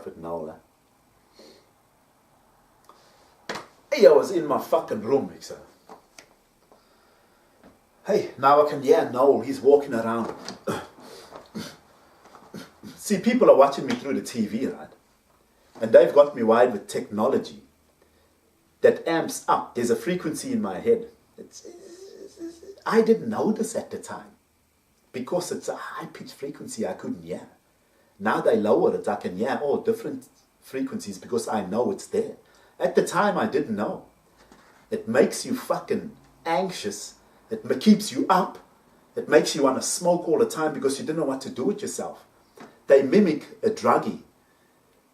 fight with Noel. Hey, I was in my fucking room, so. Hey, now I can hear Noel, he's walking around. See, people are watching me through the TV, right? And they've got me wired with technology that amps up. There's a frequency in my head. I didn't know this at the time. Because it's a high-pitched frequency I couldn't hear. Now they lower it, I can hear all different frequencies because I know it's there. At the time, I didn't know. It makes you fucking anxious. It keeps you up. It makes you want to smoke all the time because you don't know what to do with yourself. They mimic a druggie.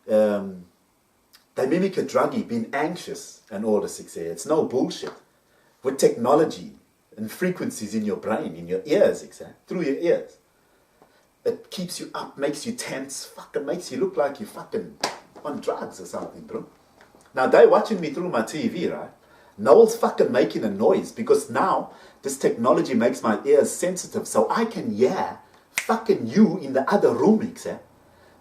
They mimic a druggie being anxious and all this. It's no bullshit. With technology and frequencies in your brain, in your ears, through your ears. It keeps you up, makes you tense, fucking makes you look like you're fucking on drugs or something, bro. Now, they're watching me through my TV, right? Noel's fucking making a noise because now this technology makes my ears sensitive so I can hear fucking you in the other room,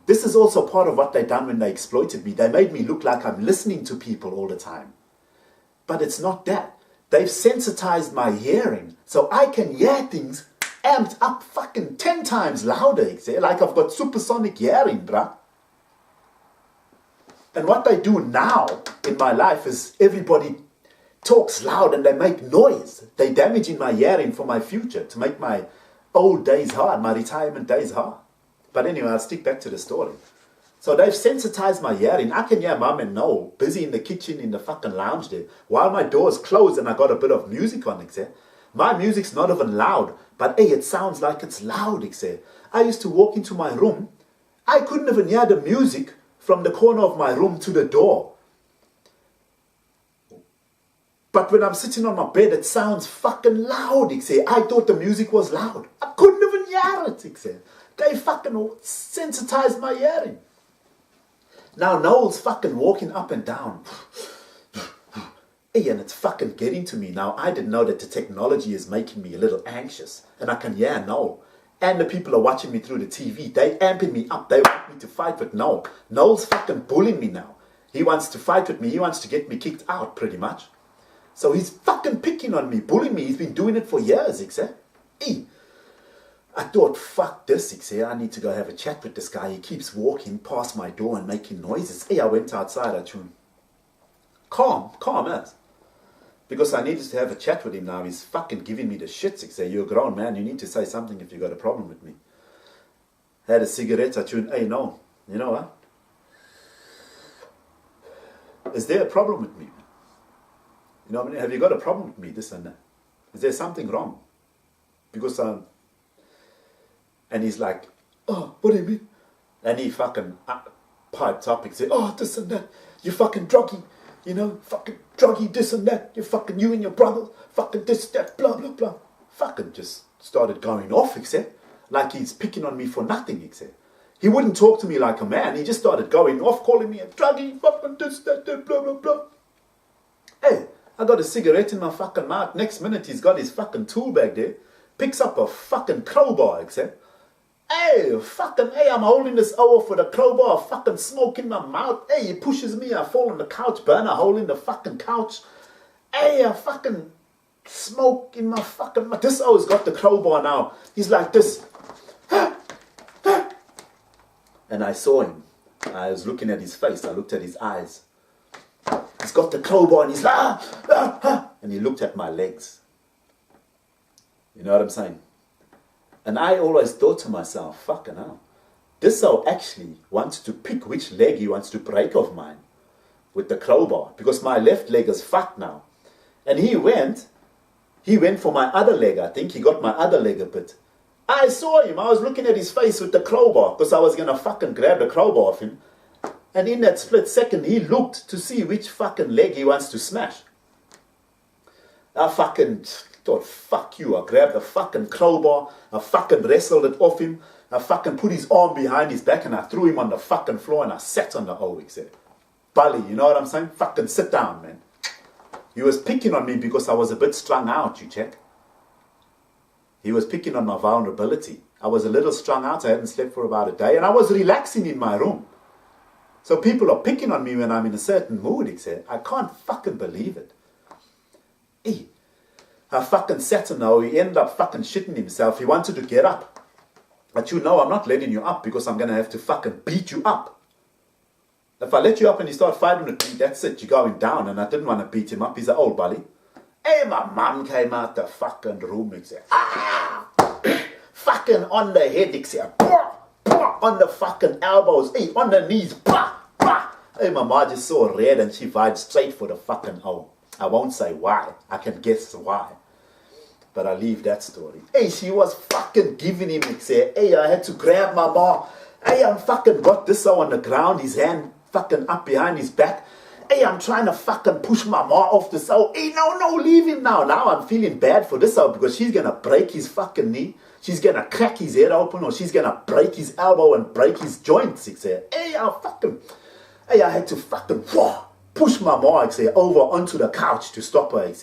This is also part of what they done when they exploited me. They made me look like I'm listening to people all the time. But it's not that. They've sensitized my hearing so I can hear things amped up fucking 10 times louder, like I've got supersonic hearing, bruh. And what they do now in my life is everybody talks loud and they make noise. They're damaging my hearing for my future to make my old days hard, my retirement days hard. But anyway, I'll stick back to the story. So they've sensitized my hearing. I can hear Mum and Noel busy in the kitchen in the fucking lounge there while my door's closed and I got a bit of music on, My music's not even loud, but hey, it sounds like it's loud, I used to walk into my room. I couldn't even hear the music from the corner of my room to the door. But when I'm sitting on my bed, it sounds fucking loud, I thought the music was loud. I couldn't even hear it, They fucking sensitized my hearing. Now Noel's fucking walking up and down. Hey, and it's fucking getting to me now. I didn't know that the technology is making me a little anxious. And I can hear Noel. And the people are watching me through the TV. They amping me up. They want me to fight with Noel. Noel's fucking bullying me now. He wants to fight with me. He wants to get me kicked out pretty much. So he's fucking picking on me, bullying me. He's been doing it for years, Hey. I thought, fuck this, I need to go have a chat with this guy. He keeps walking past my door and making noises. Hey, I went outside, I tuned. Calm as. Because I needed to have a chat with him now. He's fucking giving me the shits, You're a grown man, you need to say something if you got a problem with me. Had a cigarette, I tuned. Hey, no, you know what? Is there a problem with me? You know what I mean? Have you got a problem with me, this and that? Is there something wrong? Because and he's like, oh, what do you mean? And he fucking piped up and said, oh, this and that. You fucking druggy, fucking druggy, this and that. You fucking, you and your brother, fucking this, that, blah, blah, blah. Fucking just started going off, like he's picking on me for nothing, He wouldn't talk to me like a man. He just started going off, calling me a druggy, fucking this, that, blah, blah, blah. Hey, I got a cigarette in my fucking mouth. Next minute, he's got his fucking tool bag there. Picks up a fucking crowbar, Hey, fucking, hey, I'm holding this off with a crowbar, fucking smoke in my mouth. Hey, he pushes me, I fall on the couch, burn a hole in the fucking couch. Hey, I fucking smoke in my fucking mouth. This O's got the crowbar now. He's like this. And I saw him. I was looking at his face. I looked at his eyes. He's got the crowbar and he's like, and he looked at my legs. You know what I'm saying? And I always thought to myself, fucking hell, this O actually wants to pick which leg he wants to break of mine with the crowbar, because my left leg is fucked now. And he went for my other leg, I think. He got my other leg a bit. I saw him. I was looking at his face with the crowbar because I was going to fucking grab the crowbar off him. And in that split second, he looked to see which fucking leg he wants to smash. I fucking thought, fuck you. I grabbed the fucking crowbar. I fucking wrestled it off him. I fucking put his arm behind his back and I threw him on the fucking floor and I sat on the hole, Bully, you know what I'm saying? Fucking sit down, man. He was picking on me because I was a bit strung out, you check. He was picking on my vulnerability. I was a little strung out. I hadn't slept for about a day and I was relaxing in my room. So people are picking on me when I'm in a certain mood, etc. I can't fucking believe it. Hey, I fucking sat on now, he ended up fucking shitting himself. He wanted to get up. But you know I'm not letting you up because I'm going to have to fucking beat you up. If I let you up and you start fighting with me, that's it, you're going down. And I didn't want to beat him up. He's an old buddy. Hey, my mum came out the fucking room, etc. Fucking on the head, etc. On the fucking elbows, hey, on the knees, bah, bah. Hey, my mom just saw red and she vibed straight for the fucking O. I won't say why, I can guess why. But I'll leave that story. Hey, she was fucking giving him, hey, I had to grab my mom. Hey, I'm fucking got this on the ground, his hand fucking up behind his back. Hey, I'm trying to fucking push my mom off the cell. Hey, no, leave him now. Now I'm feeling bad for this cell because she's gonna break his fucking knee. She's gonna crack his head open or she's gonna break his elbow and break his joints, Hey, I had to fucking push my mom, over onto the couch to stop her,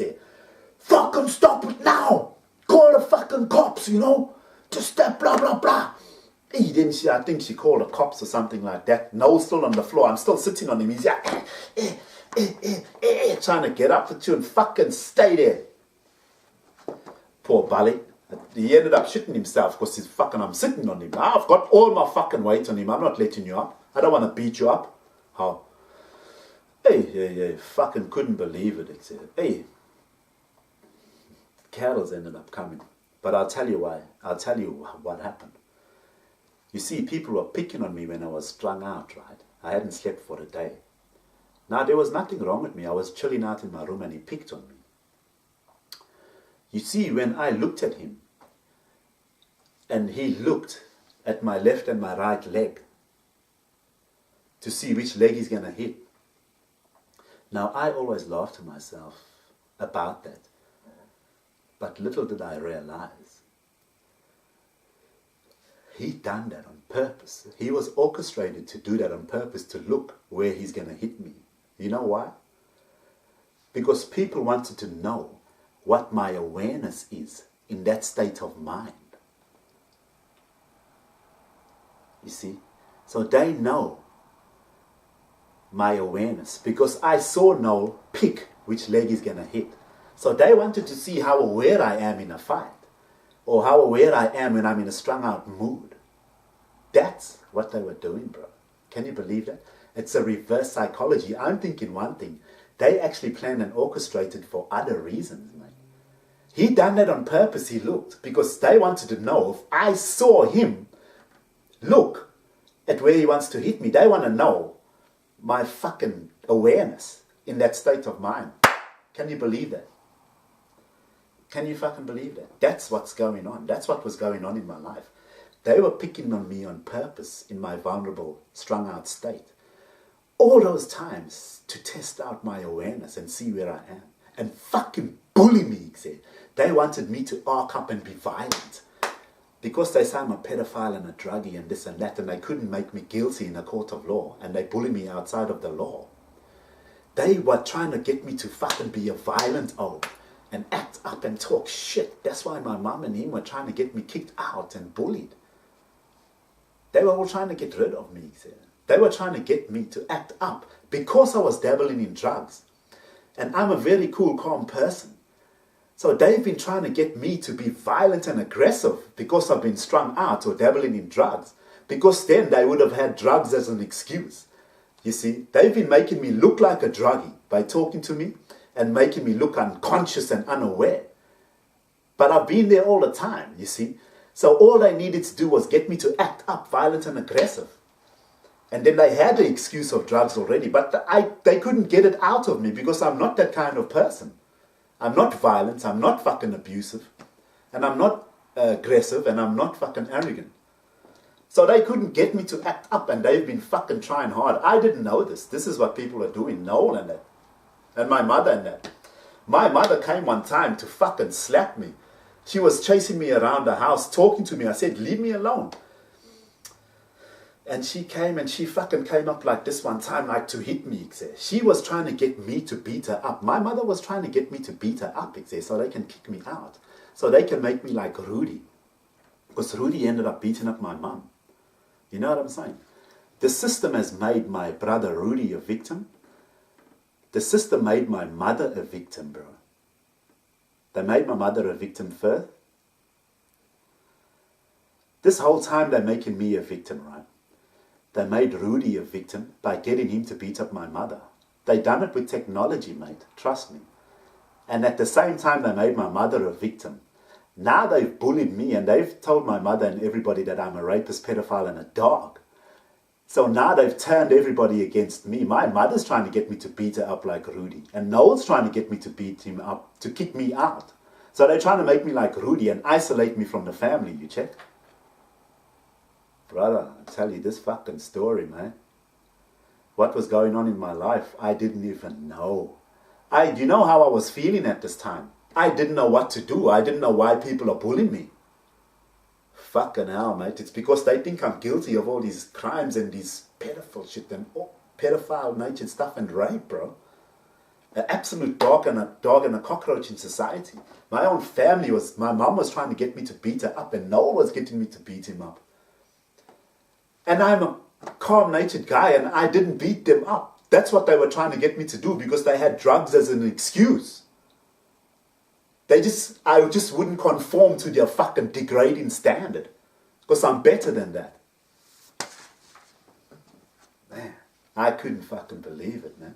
Fucking stop it now. Call the fucking cops, you know. Just that blah, blah, blah. Hey, then I think she called the cops or something like that. Noel's still on the floor. I'm still sitting on him. He's like, trying to get up with you and fucking stay there. Poor Bully. He ended up shitting himself because he's fucking, I'm sitting on him. I've got all my fucking weight on him. I'm not letting you up. I don't want to beat you up. How? Hey, fucking couldn't believe it. Hey, cattles ended up coming. But I'll tell you why. I'll tell you what happened. You see, people were picking on me when I was strung out, right? I hadn't slept for a day. Now, there was nothing wrong with me. I was chilling out in my room and he picked on me. You see, when I looked at him and he looked at my left and my right leg to see which leg he's going to hit. Now, I always laugh to myself about that. But little did I realize, he done that on purpose. He was orchestrated to do that on purpose, to look where he's going to hit me. You know why? Because people wanted to know what my awareness is in that state of mind. You see? So they know my awareness because I saw Noel pick which leg he's going to hit. So they wanted to see how aware I am in a fight or how aware I am when I'm in a strung out mood. That's what they were doing, bro. Can you believe that? It's a reverse psychology. I'm thinking one thing. They actually planned and orchestrated for other reasons, mate. He done that on purpose, he looked, because they wanted to know if I saw him look at where he wants to hit me. They want to know my fucking awareness in that state of mind. Can you believe that? Can you fucking believe that? That's what's going on. That's what was going on in my life. They were picking on me on purpose in my vulnerable, strung out state. All those times to test out my awareness and see where I am. And fucking bully me, they wanted me to arc up and be violent. Because they say I'm a pedophile and a druggie and this and that, and they couldn't make me guilty in a court of law, and they bully me outside of the law. They were trying to get me to fucking be a violent old and act up and talk shit. That's why my mum and him were trying to get me kicked out and bullied. They were all trying to get rid of me. They were trying to get me to act up because I was dabbling in drugs. And I'm a very cool, calm person. So they've been trying to get me to be violent and aggressive because I've been strung out or dabbling in drugs. Because then they would have had drugs as an excuse. You see, they've been making me look like a druggie by talking to me and making me look unconscious and unaware. But I've been there all the time, you see. So all they needed to do was get me to act up, violent and aggressive. And then they had the excuse of drugs already, but they couldn't get it out of me because I'm not that kind of person. I'm not violent, I'm not fucking abusive, and I'm not aggressive, and I'm not fucking arrogant. So they couldn't get me to act up, and they've been fucking trying hard. I didn't know this. This is what people are doing, Noel and that. And my mother and that. My mother came one time to fucking slap me. She was chasing me around the house, talking to me. I said, leave me alone. And she came and she fucking came up like this one time, like to hit me. She was trying to get me to beat her up. My mother was trying to get me to beat her up, so they can kick me out. So they can make me like Rudy. Because Rudy ended up beating up my mum. You know what I'm saying? The system has made my brother Rudy a victim. The system made my mother a victim, bro. They made my mother a victim first. This whole time they're making me a victim, right? They made Rudy a victim by getting him to beat up my mother. They done it with technology, mate. Trust me. And at the same time, they made my mother a victim. Now they've bullied me and they've told my mother and everybody that I'm a rapist, pedophile and a dog. So now they've turned everybody against me. My mother's trying to get me to beat her up like Rudy. And Noel's trying to get me to beat him up, to kick me out. So they're trying to make me like Rudy and isolate me from the family, you check? Brother, I tell you this fucking story, man. What was going on in my life, I didn't even know. You know how I was feeling at this time? I didn't know what to do. I didn't know why people are bullying me. Fucking hell, mate. It's because they think I'm guilty of all these crimes and these pedophile shit and pedophile natured stuff and rape, bro. An absolute dog and a cockroach in society. My own family my mom was trying to get me to beat her up and Noel was getting me to beat him up. And I'm a calm-natured guy and I didn't beat them up. That's what they were trying to get me to do because they had drugs as an excuse. I just wouldn't conform to their fucking degrading standard because I'm better than that. Man, I couldn't fucking believe it, man.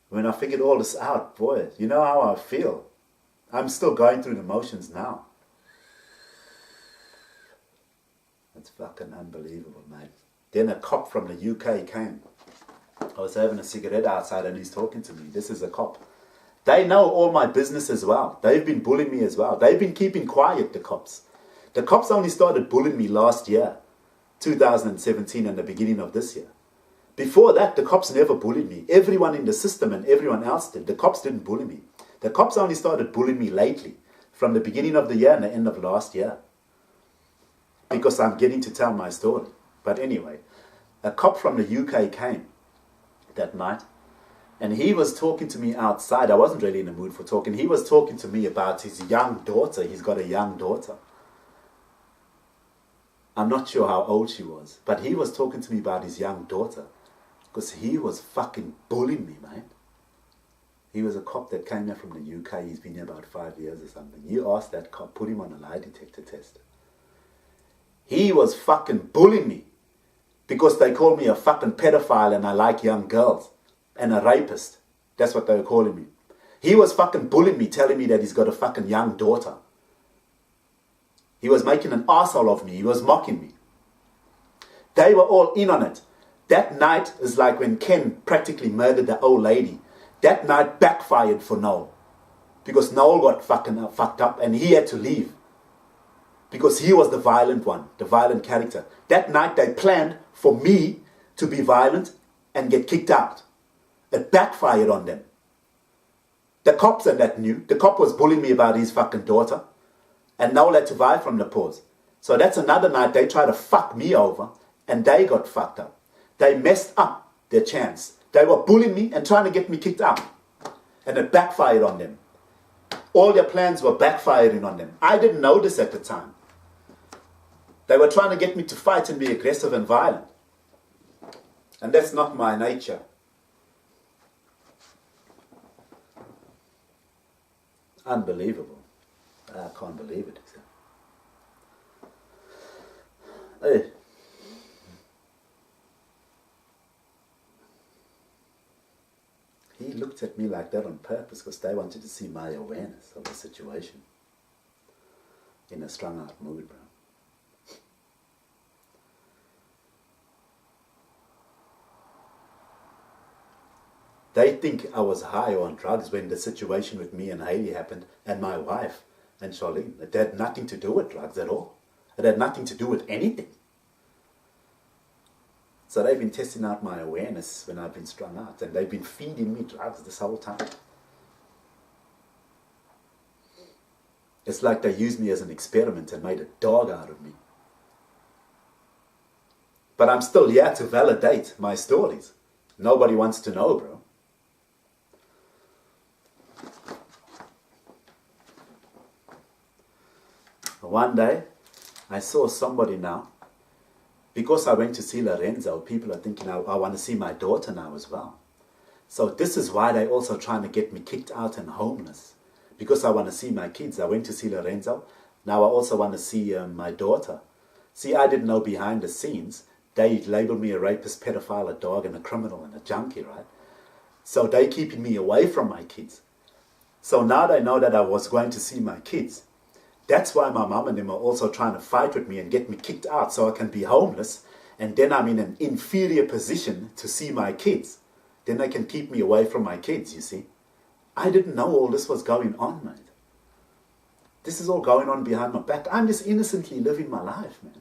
When I figured all this out, boy, you know how I feel. I'm still going through the motions now. It's fucking unbelievable, mate. Then a cop from the UK came. I was having a cigarette outside and he's talking to me. This is a cop. They know all my business as well. They've been bullying me as well. They've been keeping quiet, the cops. The cops only started bullying me last year, 2017 and the beginning of this year. Before that, the cops never bullied me. Everyone in the system and everyone else did. The cops didn't bully me. The cops only started bullying me lately, from the beginning of the year and the end of last year. Because I'm getting to tell my story. But anyway, a cop from the UK came that night. And he was talking to me outside. I wasn't really in the mood for talking. He was talking to me about his young daughter. He's got a young daughter. I'm not sure how old she was. But he was talking to me about his young daughter. Because he was fucking bullying me, man. He was a cop that came here from the UK. He's been here about 5 years or something. You asked that cop, put him on a lie detector test. He was fucking bullying me. Because they called me a fucking pedophile and I like young girls. And a rapist. That's what they were calling me. He was fucking bullying me, telling me that he's got a fucking young daughter. He was making an arsehole of me. He was mocking me. They were all in on it. That night is like when Ken practically murdered the old lady. That night backfired for Noel. Because Noel got fucking fucked up and he had to leave. Because he was the violent one, the violent character. That night they planned for me to be violent and get kicked out. It backfired on them. The cops and that knew. The cop was bullying me about his fucking daughter. And Noel had to vie from the pause. So that's another night they tried to fuck me over. And they got fucked up. They messed up their chance. They were bullying me and trying to get me kicked out. And it backfired on them. All their plans were backfiring on them. I didn't know this at the time. They were trying to get me to fight and be aggressive and violent. And that's not my nature. Unbelievable. I can't believe it. Hey. He looked at me like that on purpose because they wanted to see my awareness of the situation. In a strung out mood, bro. They think I was high on drugs when the situation with me and Hailey happened, and my wife and Charlene. It had nothing to do with drugs at all. It had nothing to do with anything. So they've been testing out my awareness when I've been strung out, and they've been feeding me drugs this whole time. It's like they used me as an experiment and made a dog out of me. But I'm still here to validate my stories. Nobody wants to know, bro. One day, I saw somebody now Because I went to see Lorenzo, people are thinking I want to see my daughter now as well. So this is why they're also trying to get me kicked out and homeless. Because I want to see my kids. I went to see Lorenzo. Now I also want to see my daughter. See, I didn't know behind the scenes. They labeled me a rapist, pedophile, a dog, and a criminal, and a junkie, right? So they're keeping me away from my kids. So now they know that I was going to see my kids. That's why my mom and them are also trying to fight with me and get me kicked out so I can be homeless. And then I'm in an inferior position to see my kids. Then they can keep me away from my kids, you see. I didn't know all this was going on, mate. This is all going on behind my back. I'm just innocently living my life, man.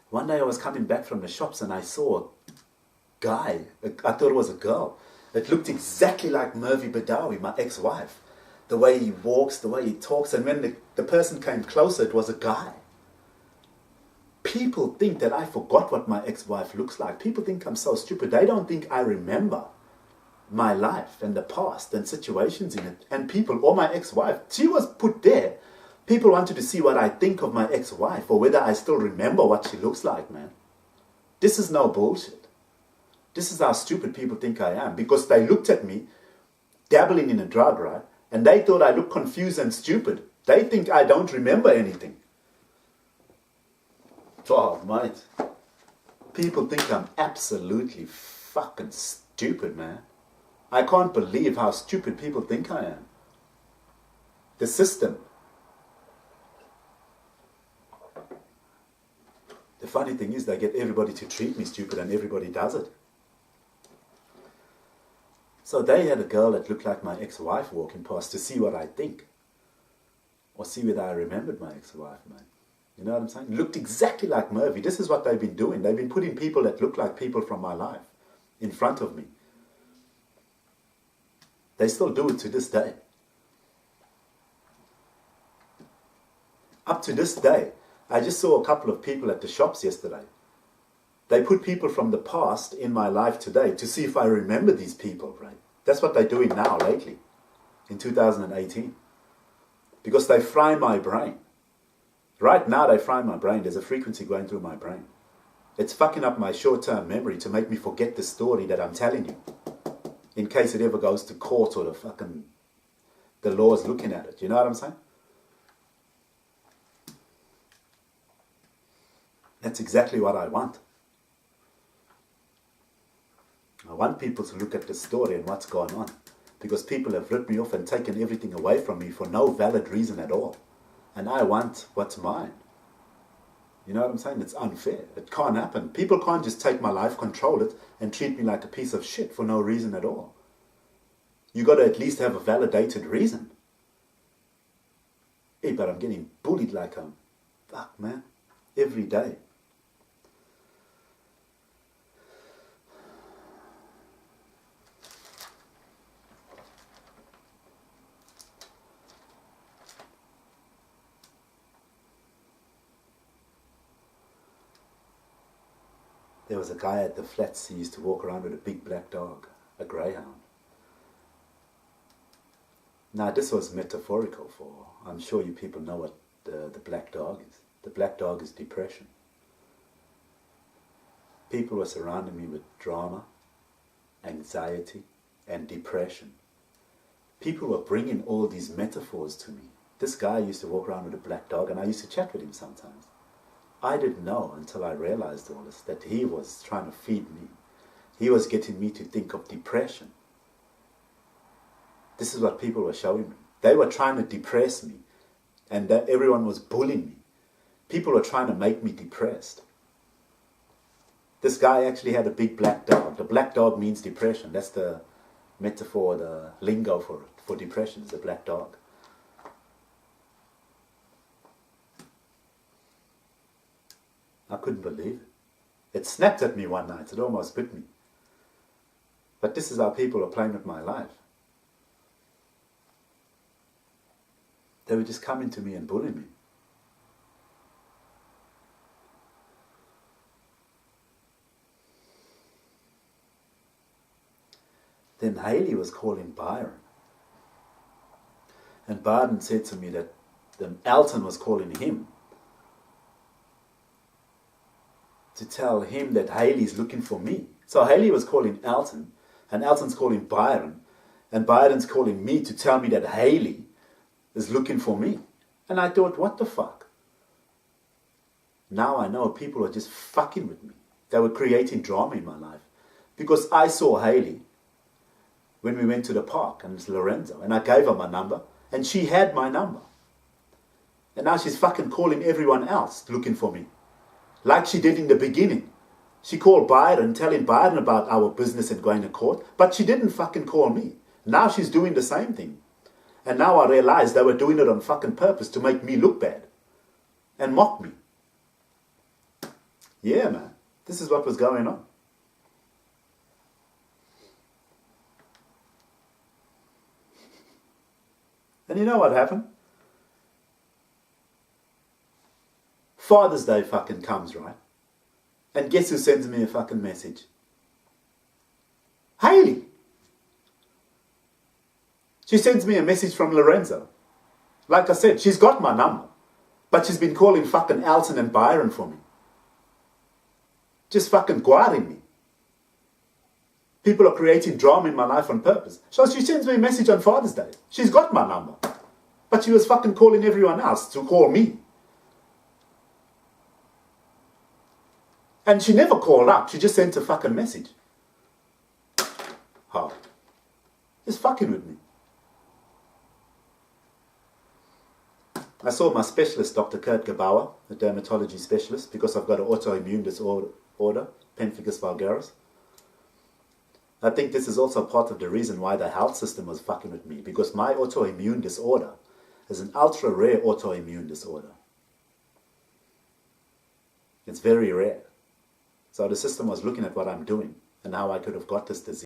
One day I was coming back from the shops and I saw a guy. I thought it was a girl. It looked exactly like MERVY BADAWY, my ex-wife. The way he walks, the way he talks. And when the person came closer, it was a guy. People think that I forgot what my ex-wife looks like. People think I'm so stupid. They don't think I remember my life and the past and situations in it. And people, or my ex-wife, she was put there. People wanted to see what I think of my ex-wife or whether I still remember what she looks like, man. This is no bullshit. This is how stupid people think I am. Because they looked at me dabbling in a drug, right? And they thought I looked confused and stupid. They think I don't remember anything. Oh, mate. People think I'm absolutely fucking stupid, man. I can't believe how stupid people think I am. The system. The funny thing is they get everybody to treat me stupid and everybody does it. So they had a girl that looked like my ex-wife walking past to see what I think. Or see whether I remembered my ex-wife, man. You know what I'm saying? Looked exactly like MERVY. This is what they've been doing. They've been putting people that look like people from my life in front of me. They still do it to this day. Up to this day, I just saw a couple of people at the shops yesterday. They put people from the past in my life today to see if I remember these people, right? That's what they're doing now, lately, in 2018. Because they fry my brain. Right now, they fry my brain. There's a frequency going through my brain. It's fucking up my short-term memory to make me forget the story that I'm telling you. In case it ever goes to court or the law's looking at it. You know what I'm saying? That's exactly what I want. I want people to look at the story and what's going on. Because people have ripped me off and taken everything away from me for no valid reason at all. And I want what's mine. You know what I'm saying? It's unfair. It can't happen. People can't just take my life, control it, and treat me like a piece of shit for no reason at all. You got to at least have a validated reason. Hey, but I'm getting bullied like a fuck, man. Every day. There was a guy at the flats, he used to walk around with a big black dog, a greyhound. Now this was metaphorical for, I'm sure you people know what the black dog is. The black dog is depression. People were surrounding me with drama, anxiety, and depression. People were bringing all these metaphors to me. This guy used to walk around with a black dog and I used to chat with him sometimes. I didn't know until I realized all this, that he was trying to feed me. He was getting me to think of depression. This is what people were showing me. They were trying to depress me, and that everyone was bullying me. People were trying to make me depressed. This guy actually had a big black dog. The black dog means depression. That's the metaphor, the lingo for depression, is the black dog. I couldn't believe it. It snapped at me one night. It almost bit me. But this is how people are playing with my life. They would just come into me and bully me. Then Hailey was calling Byron. And Baden said to me that Alton was calling him. to tell him that Hailey's looking for me. So Hailey was calling Alton, and Alton's calling Byron, and Byron's calling me to tell me that Hailey is looking for me. And I thought, what the fuck? Now I know people are just fucking with me. They were creating drama in my life. Because I saw Hailey when we went to the park, and it's Lorenzo, and I gave her my number, and she had my number. And now she's fucking calling everyone else looking for me. Like she did in the beginning. She called Byron, telling Byron about our business and going to court, but she didn't fucking call me. Now she's doing the same thing. And now I realize they were doing it on fucking purpose to make me look bad. And mock me. Yeah, man. This is what was going on. And you know what happened? Father's Day fucking comes, right? And guess who sends me a fucking message? Hailey. She sends me a message from Lorenzo. Like I said, she's got my number. But she's been calling fucking Alton and Byron for me. Just fucking guarding me. People are creating drama in my life on purpose. So she sends me a message on Father's Day. She's got my number. But she was fucking calling everyone else to call me. And she never called up. She just sent a fucking message. How? Just fucking with me. I saw my specialist, Dr. Kurt Gebauer, a dermatology specialist, because I've got an autoimmune disorder, PEMPHIGUS vulgaris. I think this is also part of the reason why the health system was fucking with me, because my autoimmune disorder is an ultra-rare autoimmune disorder. It's very rare. So the system was looking at what I'm doing and how I could have got this disease.